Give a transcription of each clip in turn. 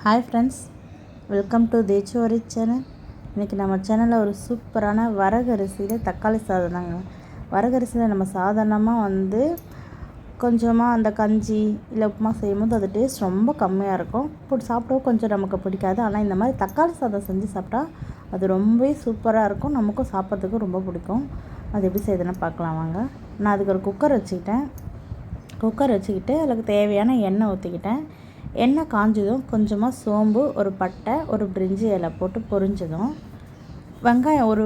Hi friends, welcome to தேச்சோரி channel. இன்றைக்கி நம்ம சேனலில் ஒரு சூப்பரான வரகரிசியில் தக்காளி சாதம் தாங்க. வரகரிசியில் நம்ம சாதாரணமாக கொஞ்சமாக அந்த கஞ்சி இல்லை உப்புமா செய்யும்போது அது டேஸ்ட் ரொம்ப கம்மியாக இருக்கும். சாப்பிடவும் கொஞ்சம் நமக்கு பிடிக்காது. ஆனால் இந்த மாதிரி தக்காளி சாதம் செஞ்சு சாப்பிட்டா அது ரொம்பவே சூப்பராக இருக்கும். நமக்கும் சாப்பிட்றதுக்கு ரொம்ப பிடிக்கும். அது எப்படி செய்யுதுன்னு பார்க்கலாம் வாங்க. நான் அதுக்கு ஒரு குக்கர் வச்சுக்கிட்டு அதுக்கு தேவையான எண்ணெய் ஊற்றிக்கிட்டேன். எண்ணெய் காஞ்சதும் கொஞ்சமாக சோம்பு, ஒரு பட்டை, ஒரு பிரிஞ்சி இலை போட்டு பொரிஞ்சதும் வெங்காயம்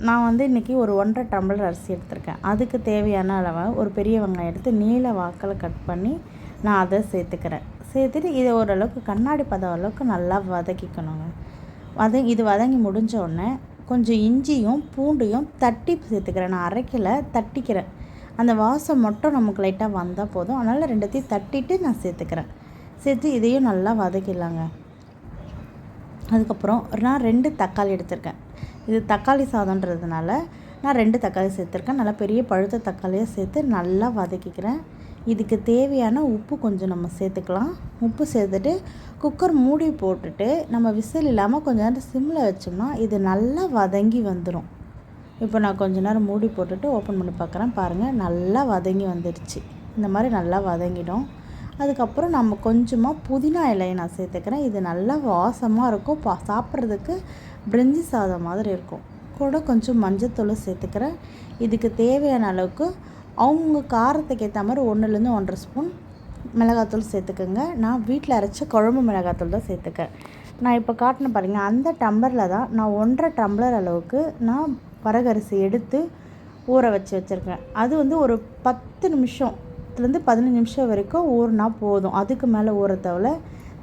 நான் இன்றைக்கி ஒரு 1.5 டம்ளர் அரிசி எடுத்திருக்கேன். அதுக்கு தேவையான அளவை ஒரு பெரிய வெங்காயம் எடுத்து நீல வாக்கில் கட் பண்ணி நான் அதை சேர்த்துட்டு இதை ஓரளவுக்கு கண்ணாடி பதம் அளவுக்கு நல்லா வதக்கிக்கணுங்க. இது வதங்கி முடிஞ்ச உடனே கொஞ்சம் இஞ்சியும் பூண்டையும் தட்டி சேர்த்துக்கிறேன். நான் அரைக்கலை, தட்டிக்கிறேன். அந்த வாசம் மட்டும் நமக்கு லைட்டாக வந்தால் போதும். அதனால் ரெண்டுத்தையும் தட்டிட்டு நான் சேர்த்து இதையும் நல்லா வதக்கிடலாங்க. அதுக்கப்புறம் நான் 2 தக்காளி எடுத்திருக்கேன். இது தக்காளி சாதம்ன்றதுனால நான் 2 தக்காளி சேர்த்துருக்கேன். நல்லா பெரிய பழுத்த தக்காளியை சேர்த்து நல்லா வதக்கிக்கிறேன். இதுக்கு தேவையான உப்பு கொஞ்சம் நம்ம சேர்த்துக்கலாம். உப்பு சேர்த்துட்டு குக்கர் மூடி போட்டுட்டு நம்ம விசில் இல்லாமல் கொஞ்சம் நேரம் சிம்மில் வச்சோம்னா இது நல்லா வதங்கி வந்துடும். இப்போ நான் கொஞ்ச நேரம் மூடி போட்டுட்டு ஓப்பன் பண்ணி பார்க்குறேன். பாருங்கள், நல்லா வதங்கி வந்துடுச்சு. இந்த மாதிரி நல்லா வதங்கிடும். அதுக்கப்புறம் நம்ம கொஞ்சமாக புதினா இலையை நான் சேர்த்துக்கிறேன். இது நல்லா வாசமாக இருக்கும். சாப்பிட்றதுக்கு பிரிஞ்சி சாதம் மாதிரி இருக்கும். கூட கொஞ்சம் மஞ்சத்தூள் சேர்த்துக்கிறேன். இதுக்கு தேவையான அளவுக்கு அவங்க காரத்துக்கு ஏற்ற மாதிரி 1லேருந்து 1.5 ஸ்பூன் மிளகாத்தூள் சேர்த்துக்கோங்க. நான் வீட்டில் அரைச்ச குழம்பு மிளகாத்தூள் தான் சேர்த்துக்கேன். நான் இப்போ காட்டின பாருங்கள், அந்த டம்ளரில் தான் நான் 1.5 டம்ளர் அளவுக்கு நான் வரகரிசி எடுத்து ஊற வச்சுருக்கேன். அது ஒரு 10 நிமிஷத்துலேருந்து 15 நிமிஷம் வரைக்கும் ஊறினா போதும். அதுக்கு மேலே ஊற தேவையில்ல.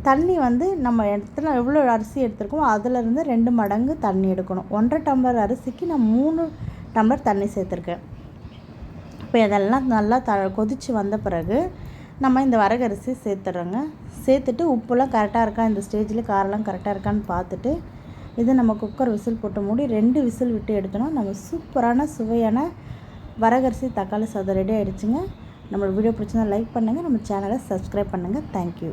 தண்ணி நம்ம எவ்வளோ அரிசி எடுத்துருக்கோமோ அதிலேருந்து 2 மடங்கு தண்ணி எடுக்கணும். 1.5 டம்ளர் அரிசிக்கு நான் 3 டம்ளர் தண்ணி சேர்த்துருக்கேன். இப்போ இதெல்லாம் நல்லா கொதித்து வந்த பிறகு நம்ம இந்த வரகரிசி சேர்த்துறோங்க. சேர்த்துட்டு உப்புலாம் கரெக்டாக இருக்கா, இந்த ஸ்டேஜில் காரெல்லாம் கரெக்டாக இருக்கான்னு பார்த்துட்டு இதை நம்ம குக்கர் விசில் போட்டு மூடி 2 விசில் விட்டு எடுத்தோன்னா நம்ம சூப்பரான சுவையான வரகரிசி தக்காளி சாதம் ரெடி ஆகிடுச்சுங்க. நம்ம வீடியோ பிடிச்சிருந்தா லைக் பண்ணுங்கள், நம்ம சேனலை சப்ஸ்கிரைப் பண்ணுங்கள். தேங்க்யூ.